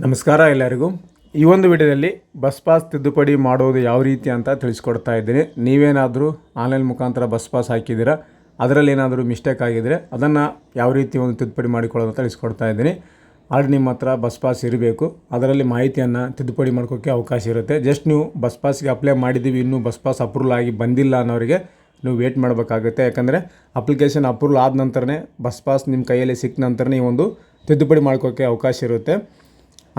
ನಮಸ್ಕಾರ ಎಲ್ಲರಿಗೂ. ಈ ಒಂದು ವಿಡಿಯೋದಲ್ಲಿ ಬಸ್ ಪಾಸ್ ತಿದ್ದುಪಡಿ ಮಾಡೋದು ಯಾವ ರೀತಿ ಅಂತ ತಿಳಿಸ್ಕೊಡ್ತಾ ಇದ್ದೀನಿ. ನೀವೇನಾದರೂ ಆನ್ಲೈನ್ ಮುಖಾಂತರ ಬಸ್ ಪಾಸ್ ಹಾಕಿದ್ದೀರಾ, ಅದರಲ್ಲಿ ಏನಾದರೂ ಮಿಸ್ಟೇಕ್ ಆಗಿದ್ದರೆ ಅದನ್ನು ಯಾವ ರೀತಿ ಒಂದು ತಿದ್ದುಪಡಿ ಮಾಡಿಕೊಳ್ಳೋದು ಅಂತ ತಿಳಿಸ್ಕೊಡ್ತಾ ಇದ್ದೀನಿ. ಆಲ್ರೆಡಿ ನಿಮ್ಮ ಹತ್ರ ಬಸ್ ಪಾಸ್ ಇರಬೇಕು, ಅದರಲ್ಲಿ ಮಾಹಿತಿಯನ್ನು ತಿದ್ದುಪಡಿ ಮಾಡ್ಕೋಕ್ಕೆ ಅವಕಾಶ ಇರುತ್ತೆ. ಜಸ್ಟ್ ನೀವು ಬಸ್ ಪಾಸ್ಗೆ ಅಪ್ಲೈ ಮಾಡಿದ್ದೀವಿ, ಇನ್ನೂ ಬಸ್ ಪಾಸ್ ಅಪ್ರೂವಲ್ ಆಗಿ ಬಂದಿಲ್ಲ ಅನ್ನೋರಿಗೆ ನೀವು ವೇಟ್ ಮಾಡಬೇಕಾಗುತ್ತೆ. ಯಾಕಂದರೆ ಅಪ್ಲಿಕೇಶನ್ ಅಪ್ರೂವಲ್ ಆದ ನಂತರನೇ ಬಸ್ ಪಾಸ್ ನಿಮ್ಮ ಕೈಯಲ್ಲಿ ಸಿಕ್ಕ ನಂತರನೇ ಈ ಒಂದು ತಿದ್ದುಪಡಿ ಮಾಡ್ಕೋಕ್ಕೆ ಅವಕಾಶ ಇರುತ್ತೆ.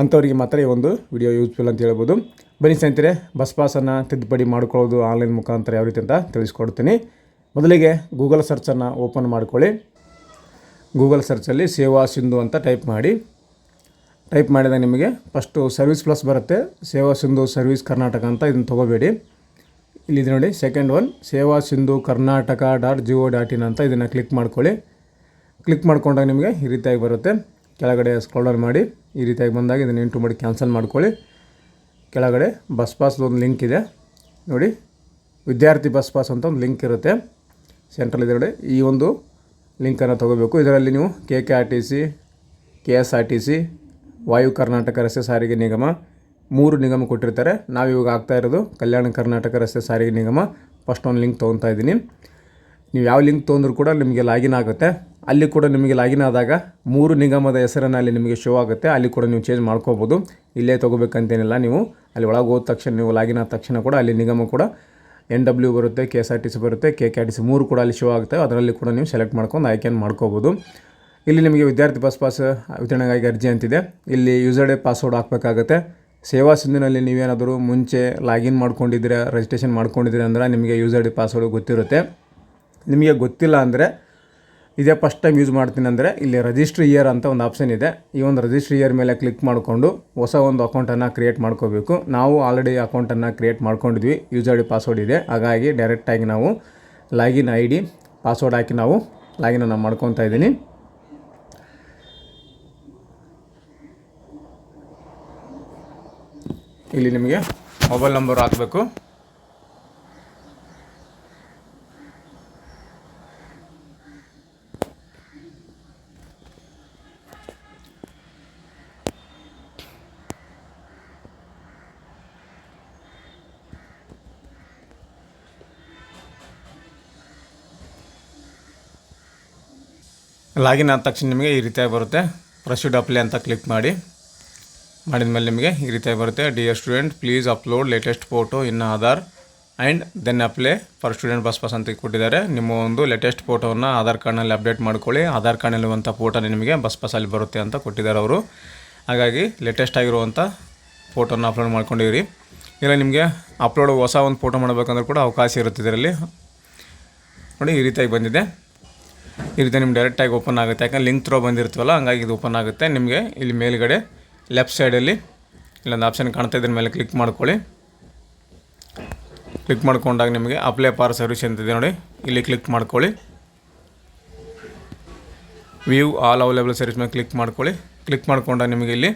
ಅಂಥವ್ರಿಗೆ ಮಾತ್ರ ಈ ಒಂದು ವಿಡಿಯೋ ಯೂಸ್ಫುಲ್ ಅಂತ ಹೇಳ್ಬೋದು. ಬನ್ನಿ ಸ್ನೇಹಿತರೆ, ಬಸ್ ಪಾಸನ್ನು ತಿದ್ದುಪಡಿ ಮಾಡ್ಕೊಳ್ಳೋದು ಆನ್ಲೈನ್ ಮುಖಾಂತರ ಯಾವ ರೀತಿ ಅಂತ ತಿಳಿಸ್ಕೊಡ್ತೀನಿ. ಮೊದಲಿಗೆ ಗೂಗಲ್ ಸರ್ಚನ್ನು ಓಪನ್ ಮಾಡ್ಕೊಳ್ಳಿ. ಗೂಗಲ್ ಸರ್ಚಲ್ಲಿ ಸೇವಾ ಸಿಂಧು ಅಂತ ಟೈಪ್ ಮಾಡಿದಾಗ ನಿಮಗೆ ಫಸ್ಟು ಸರ್ವಿಸ್ ಪ್ಲಸ್ ಬರುತ್ತೆ. ಸೇವಾ ಸಿಂಧು ಸರ್ವಿಸ್ ಕರ್ನಾಟಕ ಅಂತ ಇದನ್ನು ತೊಗೋಬೇಡಿ. ಇಲ್ಲಿದೆ ನೋಡಿ, ಸೆಕೆಂಡ್ ಒನ್ ಸೇವಾ ಸಿಂಧು ಕರ್ನಾಟಕ .go.in ಅಂತ ಇದನ್ನು ಕ್ಲಿಕ್ ಮಾಡ್ಕೊಳ್ಳಿ. ಕ್ಲಿಕ್ ಮಾಡ್ಕೊಂಡಾಗ ನಿಮಗೆ ಈ ರೀತಿಯಾಗಿ ಬರುತ್ತೆ. ಕೆಳಗಡೆ ಸ್ಕ್ರೋಲ್ ಡೌನ್ ಮಾಡಿ ಈ ರೀತಿಯಾಗಿ ಬಂದಾಗ ಇದನ್ನು ಎಂಟ್ರಿ ಮಾಡಿ ಕ್ಯಾನ್ಸಲ್ ಮಾಡ್ಕೊಳ್ಳಿ. ಕೆಳಗಡೆ ಬಸ್ ಪಾಸ್ದು ಒಂದು ಲಿಂಕ್ ಇದೆ ನೋಡಿ, ವಿದ್ಯಾರ್ಥಿ ಬಸ್ ಪಾಸ್ ಅಂತ ಒಂದು ಲಿಂಕ್ ಇರುತ್ತೆ ಸೆಂಟ್ರಲ್ ಇದೆ ನೋಡಿ. ಈ ಒಂದು ಲಿಂಕನ್ನು ತೊಗೋಬೇಕು. ಇದರಲ್ಲಿ ನೀವು KKRTC, KSRTC, ವಾಯು ಕರ್ನಾಟಕ ರಸ್ತೆ ಸಾರಿಗೆ ನಿಗಮ 3 ನಿಗಮ ಕೊಟ್ಟಿರ್ತಾರೆ. ನಾವು ಇವಾಗ ಆಗ್ತಾ ಇರೋದು ಕಲ್ಯಾಣ ಕರ್ನಾಟಕ ರಸ್ತೆ ಸಾರಿಗೆ ನಿಗಮ. ಫಸ್ಟ್ ಒಂದು ಲಿಂಕ್ ತೊಗೊತಾ ಇದ್ದೀನಿ. ನೀವು ಯಾವ ಲಿಂಕ್ ತೊಗೊಂಡ್ರೂ ಕೂಡ ನಿಮಗೆ ಲಾಗಿನ್ ಆಗುತ್ತೆ. ಅಲ್ಲಿ ಕೂಡ ನಿಮಗೆ ಲಾಗಿನ್ ಆದಾಗ 3 ನಿಗಮದ ಹೆಸರನ್ನು ಅಲ್ಲಿ ನಿಮಗೆ ಶೋ ಆಗುತ್ತೆ. ಅಲ್ಲಿ ಕೂಡ ನೀವು ಚೇಂಜ್ ಮಾಡ್ಕೋಬೋದು. ಇಲ್ಲೇ ತೊಗೋಬೇಕಂತೇನಿಲ್ಲ. ನೀವು ಅಲ್ಲಿ ಒಳಗೆ ಹೋದ ತಕ್ಷಣ, ನೀವು ಲಾಗಿನ್ ಆದ ತಕ್ಷಣ ಕೂಡ ಅಲ್ಲಿ ನಿಗಮ ಕೂಡ NW ಬರುತ್ತೆ, KSRTC ಬರುತ್ತೆ, KKRTC 3 ಕೂಡ ಅಲ್ಲಿ ಶೋ ಆಗುತ್ತೆ. ಅದರಲ್ಲಿ ಕೂಡ ನೀವು ಸೆಲೆಕ್ಟ್ ಮಾಡ್ಕೊಂಡು ಆಯ್ಕೆಯನ್ನು ಮಾಡ್ಕೋಬೋದು. ಇಲ್ಲಿ ನಿಮಗೆ ವಿದ್ಯಾರ್ಥಿ ಬಸ್ ಪಾಸ್ ವಿತರಣೆಗಾಗಿ ಅರ್ಜಿ ಅಂತಿದೆ. ಇಲ್ಲಿ ಯೂಸರ್ ಡೇ ಪಾಸ್ವರ್ಡ್ ಹಾಕಬೇಕಾಗುತ್ತೆ. ಸೇವಾ ಸಿಂಧಿನಲ್ಲಿ ನೀವೇನಾದರೂ ಮುಂಚೆ ಲಾಗಿನ್ ಮಾಡ್ಕೊಂಡಿದ್ದೀರಾ, ರಿಜಿಸ್ಟ್ರೇಷನ್ ಮಾಡ್ಕೊಂಡಿದ್ದೀರಾ ಅಂದರೆ ನಿಮಗೆ ಯೂಸರ್ ಡೇ ಪಾಸ್ವರ್ಡ್ ಗೊತ್ತಿರುತ್ತೆ. ನಿಮಗೆ ಗೊತ್ತಿಲ್ಲ ಅಂದರೆ, ಇದೇ ಫಸ್ಟ್ ಟೈಮ್ ಯೂಸ್ ಮಾಡ್ತೀನಿ ಅಂದರೆ ಇಲ್ಲಿ ರಿಜಿಸ್ಟ್ರ್ ಇಯರ್ ಅಂತ ಒಂದು ಆಪ್ಷನ್ ಇದೆ. ಈ ಒಂದು ರಿಜಿಸ್ಟ್ರ್ ಇಯರ್ ಮೇಲೆ ಕ್ಲಿಕ್ ಮಾಡಿಕೊಂಡು ಹೊಸ ಒಂದು ಅಕೌಂಟನ್ನು ಕ್ರಿಯೇಟ್ ಮಾಡ್ಕೋಬೇಕು. ನಾವು ಆಲ್ರೆಡಿ ಅಕೌಂಟನ್ನು ಕ್ರಿಯೇಟ್ ಮಾಡ್ಕೊಂಡಿದ್ವಿ, ಯೂಸರ್ ಐ ಡಿ ಪಾಸ್ವರ್ಡ್ ಇದೆ. ಹಾಗಾಗಿ ಡೈರೆಕ್ಟಾಗಿ ನಾವು ಲಾಗಿನ್ ID ಪಾಸ್ವರ್ಡ್ ಹಾಕಿ ನಾವು ಲಾಗಿನನ್ನು ಮಾಡ್ಕೊತಾ ಇದ್ದೀನಿ. ಇಲ್ಲಿ ನಿಮಗೆ ಮೊಬೈಲ್ ನಂಬರ್ ಹಾಕಬೇಕು. ಲಾಗಿನ್ ಆದ ತಕ್ಷಣ ನಿಮಗೆ ಈ ರೀತಿಯಾಗಿ ಬರುತ್ತೆ. ಪ್ರೊಸೀಡ್ ಅಪ್ಲೈ ಅಂತ ಕ್ಲಿಕ್ ಮಾಡಿದ ಮೇಲೆ ನಿಮಗೆ ಈ ರೀತಿಯಾಗಿ ಬರುತ್ತೆ. Dear student, please upload latest photo in Aadhaar and then apply for student bus pass ಅಂತ ಕೊಟ್ಟಿದ್ದಾರೆ. ನಿಮ್ಮ ಒಂದು ಲೇಟೆಸ್ಟ್ ಫೋಟೋವನ್ನು ಆಧಾರ್ ಕಾರ್ಡ್ನಲ್ಲಿ ಅಪ್ಡೇಟ್ ಮಾಡ್ಕೊಳ್ಳಿ. ಆಧಾರ್ ಕಾರ್ಡ್ನಲ್ಲಿರುವಂಥ ಫೋಟೋ ನಿಮಗೆ ಬಸ್ ಪಾಸಲ್ಲಿ ಬರುತ್ತೆ ಅಂತ ಕೊಟ್ಟಿದ್ದಾರೆ ಅವರು. ಹಾಗಾಗಿ ಲೇಟೆಸ್ಟ್ ಆಗಿರುವಂಥ ಫೋಟೋನ ಅಪ್ಲೋಡ್ ಮಾಡ್ಕೊಂಡಿರಿ. ಇಲ್ಲ ನಿಮಗೆ ಅಪ್ಲೋಡ್ ಹೊಸ ಒಂದು ಫೋಟೋ ಮಾಡಬೇಕಂದ್ರೆ ಕೂಡ ಅವಕಾಶ ಇರುತ್ತೆ ಇದರಲ್ಲಿ ನೋಡಿ. ಈ ರೀತಿಯಾಗಿ ಬಂದಿದೆ. ಈ ರೀತಿ ನಿಮ್ಗೆ ಡೈರೆಕ್ಟಾಗಿ ಓಪನ್ ಆಗುತ್ತೆ. ಯಾಕಂದರೆ ಲಿಂಕ್ ಥ್ರೋ ಬಂದಿರ್ತೀವಲ್ಲ, ಹಂಗಾಗಿ ಇದು ಓಪನ್ ಆಗುತ್ತೆ. ನಿಮಗೆ ಇಲ್ಲಿ ಮೇಲ್ಗಡೆ ಲೆಫ್ಟ್ ಸೈಡಲ್ಲಿ ಇಲ್ಲೊಂದು ಆಪ್ಷನ್ ಕಾಣ್ತಾ ಇದ್ರ ಮೇಲೆ ಕ್ಲಿಕ್ ಮಾಡ್ಕೊಳ್ಳಿ. ಕ್ಲಿಕ್ ಮಾಡ್ಕೊಂಡಾಗ ನಿಮಗೆ ಅಪ್ಲೈ ಫಾರ್ ಸರ್ವಿಸ್ ಅಂತಿದೆ ನೋಡಿ, ಇಲ್ಲಿ ಕ್ಲಿಕ್ ಮಾಡ್ಕೊಳ್ಳಿ. ವ್ಯೂ ಆಲ್ ಅವೈಲೇಬಲ್ ಸರ್ವಿಸ್ ಮೇಲೆ ಕ್ಲಿಕ್ ಮಾಡ್ಕೊಳ್ಳಿ. ಕ್ಲಿಕ್ ಮಾಡ್ಕೊಂಡಾಗ ನಿಮಗೆ ಇಲ್ಲಿ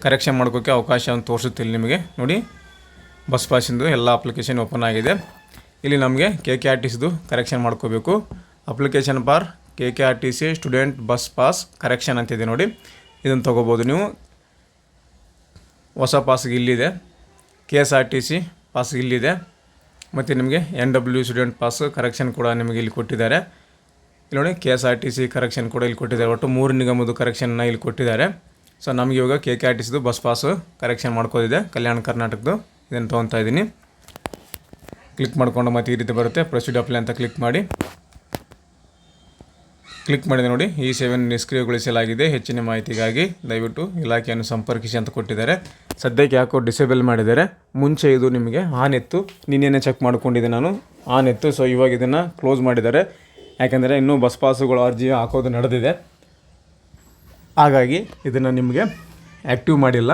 ಕರೆಕ್ಷನ್ ಮಾಡ್ಕೋಕ್ಕೆ ಅವಕಾಶ ಅಂತ ತೋರಿಸುತ್ತೆ. ಇಲ್ಲಿ ನಿಮಗೆ ನೋಡಿ ಬಸ್ ಪಾಸಿಂದು ಎಲ್ಲ ಅಪ್ಲಿಕೇಶನ್ ಓಪನ್ ಆಗಿದೆ. ಇಲ್ಲಿ ನಮಗೆ KKRTCದು ಕರೆಕ್ಷನ್ ಮಾಡ್ಕೋಬೇಕು. Application for KKRTC student bus pass correction ಅಂತಿದೆ ನೋಡಿ, ಇದನ್ನು ತೊಗೋಬೋದು ನೀವು. ಹೊಸ ಪಾಸ್ಗೆ ಇಲ್ಲಿದೆ, KSRTC ಪಾಸ್ಗೆ ಇಲ್ಲಿದೆ, ಮತ್ತು ನಿಮಗೆ NW ಸ್ಟೂಡೆಂಟ್ ಪಾಸ್ ಕರೆಕ್ಷನ್ ಕೂಡ ನಿಮಗೆ ಇಲ್ಲಿ ಕೊಟ್ಟಿದ್ದಾರೆ. ಇಲ್ಲಿ ನೋಡಿ KSRTC ಕರೆಕ್ಷನ್ ಕೂಡ ಇಲ್ಲಿ ಕೊಟ್ಟಿದ್ದಾರೆ. ಒಟ್ಟು 3 ನಿಗಮದ ಕರೆಕ್ಷನ್ನ ಇಲ್ಲಿ ಕೊಟ್ಟಿದ್ದಾರೆ. ಸೊ ನಮಗೆ ಇವಾಗ KKRTCದು ಬಸ್ ಪಾಸು ಕರೆಕ್ಷನ್ ಮಾಡ್ಕೋದಿದೆ, ಕಲ್ಯಾಣ ಕರ್ನಾಟಕದ್ದು. ಇದನ್ನು ತೊಗೊತಾ ಇದ್ದೀನಿ. ಕ್ಲಿಕ್ ಮಾಡಿಕೊಂಡು ಮತ್ತೆ ಈ ರೀತಿ ಬರುತ್ತೆ. ಪ್ರೊಸೀಡ್ ಅಪ್ಲೈ ಅಂತ ಕ್ಲಿಕ್ ಮಾಡಿದೆ ನೋಡಿ. ಈ ಸೇವೆಯನ್ನು ನಿಷ್ಕ್ರಿಯಗೊಳಿಸಲಾಗಿದೆ. ಹೆಚ್ಚಿನ ಮಾಹಿತಿಗಾಗಿ ದಯವಿಟ್ಟು ಇಲಾಖೆಯನ್ನು ಸಂಪರ್ಕಿಸಿ ಅಂತ ಕೊಟ್ಟಿದ್ದಾರೆ. ಸದ್ಯಕ್ಕೆ ಯಾಕೋ ಡಿಸೇಬಲ್ ಮಾಡಿದ್ದಾರೆ. ಮುಂಚೆ ಇದು ನಿಮಗೆ ಆನ್ ಇತ್ತು, ನಿನ್ನೆನೇ ಚೆಕ್ ಮಾಡ್ಕೊಂಡಿದ್ದೆ ನಾನು, ಆನ್ ಇತ್ತು. ಸೊ ಇವಾಗ ಇದನ್ನು ಕ್ಲೋಸ್ ಮಾಡಿದ್ದಾರೆ. ಯಾಕೆಂದರೆ ಇನ್ನೂ ಬಸ್ ಪಾಸುಗಳು ಅರ್ಜಿ ಹಾಕೋದು ನಡೆದಿದೆ. ಹಾಗಾಗಿ ಇದನ್ನು ನಿಮಗೆ ಆ್ಯಕ್ಟಿವ್ ಮಾಡಿಲ್ಲ.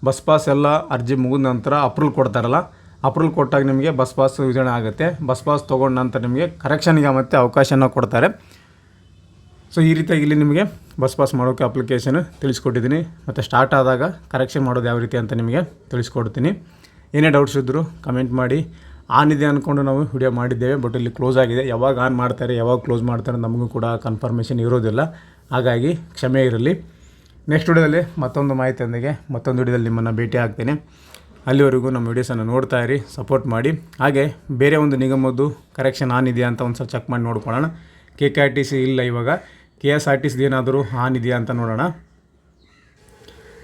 ಬಸ್ ಪಾಸ್ ಎಲ್ಲ ಅರ್ಜಿ ಮುಗಿದ ನಂತರ ಅಪ್ರೂವಲ್ ಕೊಡ್ತಾರಲ್ಲ, ಅಪ್ರೂವಲ್ ಕೊಟ್ಟಾಗ ನಿಮಗೆ ಬಸ್ ಪಾಸ್ ವಿತರಣೆ ಆಗುತ್ತೆ. ಬಸ್ ಪಾಸ್ ತೊಗೊಂಡ ನಂತರ ನಿಮಗೆ ಕರೆಕ್ಷನ್ಗೆ ಮತ್ತು ಅವಕಾಶನ ಕೊಡ್ತಾರೆ. ಸೊ ಈ ರೀತಿಯಾಗಿ ಇಲ್ಲಿ ನಿಮಗೆ ಬಸ್ ಪಾಸ್ ಮಾಡೋಕ್ಕೆ ಅಪ್ಲಿಕೇಶನ್ ತಿಳಿಸ್ಕೊಟ್ಟಿದ್ದೀನಿ. ಮತ್ತು ಸ್ಟಾರ್ಟ್ ಆದಾಗ ಕರೆಕ್ಷನ್ ಮಾಡೋದು ಯಾವ ರೀತಿ ಅಂತ ನಿಮಗೆ ತಿಳಿಸ್ಕೊಡ್ತೀನಿ. ಏನೇ ಡೌಟ್ಸ್ ಇದ್ದರೂ ಕಮೆಂಟ್ ಮಾಡಿ. ಆನ್ ಇದೆ ಅಂದ್ಕೊಂಡು ನಾವು ವಿಡಿಯೋ ಮಾಡಿದ್ದೇವೆ, ಬಟ್ ಇಲ್ಲಿ ಕ್ಲೋಸ್ ಆಗಿದೆ. ಯಾವಾಗ ಆನ್ ಮಾಡ್ತಾರೆ, ಯಾವಾಗ ಕ್ಲೋಸ್ ಮಾಡ್ತಾರೆ ನಮಗೂ ಕೂಡ ಕನ್ಫರ್ಮೇಷನ್ ಇರೋದಿಲ್ಲ. ಹಾಗಾಗಿ ಕ್ಷಮೆ ಇರಲಿ. ನೆಕ್ಸ್ಟ್ ವಿಡಿಯೋದಲ್ಲಿ ಮತ್ತೊಂದು ಮಾಹಿತಿಯೊಂದಿಗೆ ಮತ್ತೊಂದು ವಿಡಿಯೋದಲ್ಲಿ ನಿಮ್ಮನ್ನು ಭೇಟಿ ಆಗ್ತೇನೆ. ಅಲ್ಲಿವರೆಗೂ ನಮ್ಮ ವಿಡಿಯೋಸನ್ನು ನೋಡ್ತಾ ಇರಿ, ಸಪೋರ್ಟ್ ಮಾಡಿ. ಹಾಗೆ ಬೇರೆ ಒಂದು ನಿಗಮದ್ದು ಕರೆಕ್ಷನ್ ಆನ್ ಇದೆಯಾ ಅಂತ ಒಂದು ಸಲ ಚೆಕ್ ಮಾಡಿ ನೋಡ್ಕೊಳ್ಳೋಣ. KKRTC ಇಲ್ಲ, ಇವಾಗ KSRTCದು ಏನಾದರೂ ಆನ್ ಇದೆಯಾ ಅಂತ ನೋಡೋಣ.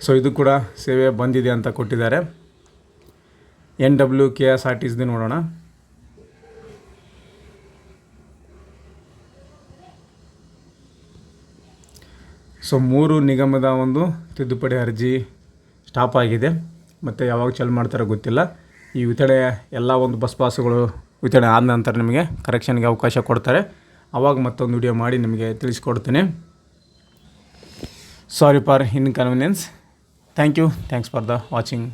ಸೊ ಇದು ಕೂಡ ಸೇವೆ ಬಂದಿದೆ ಅಂತ ಕೊಟ್ಟಿದ್ದಾರೆ. NW KSRTCದು ನೋಡೋಣ. ಸೊ 3 ನಿಗಮದ ಒಂದು ತಿದ್ದುಪಡಿ ಅರ್ಜಿ ಸ್ಟಾಪ್ ಆಗಿದೆ. ಮತ್ತು ಯಾವಾಗ ಚಾಲು ಮಾಡ್ತಾರೋ ಗೊತ್ತಿಲ್ಲ. ಈ ವಿತರಣೆ ಎಲ್ಲ ಒಂದು ಬಸ್ ಪಾಸುಗಳು ವಿತರಣೆ ಆದ ನಂತರ ನಿಮಗೆ ಕರೆಕ್ಷನ್ಗೆ ಅವಕಾಶ ಕೊಡ್ತಾರೆ. ಆವಾಗ ಮತ್ತೊಂದು ವಿಡಿಯೋ ಮಾಡಿ ನಿಮಗೆ ತಿಳಿಸ್ಕೊಡ್ತೀನಿ. Sorry for inconvenience. Thank you. Thanks for the watching.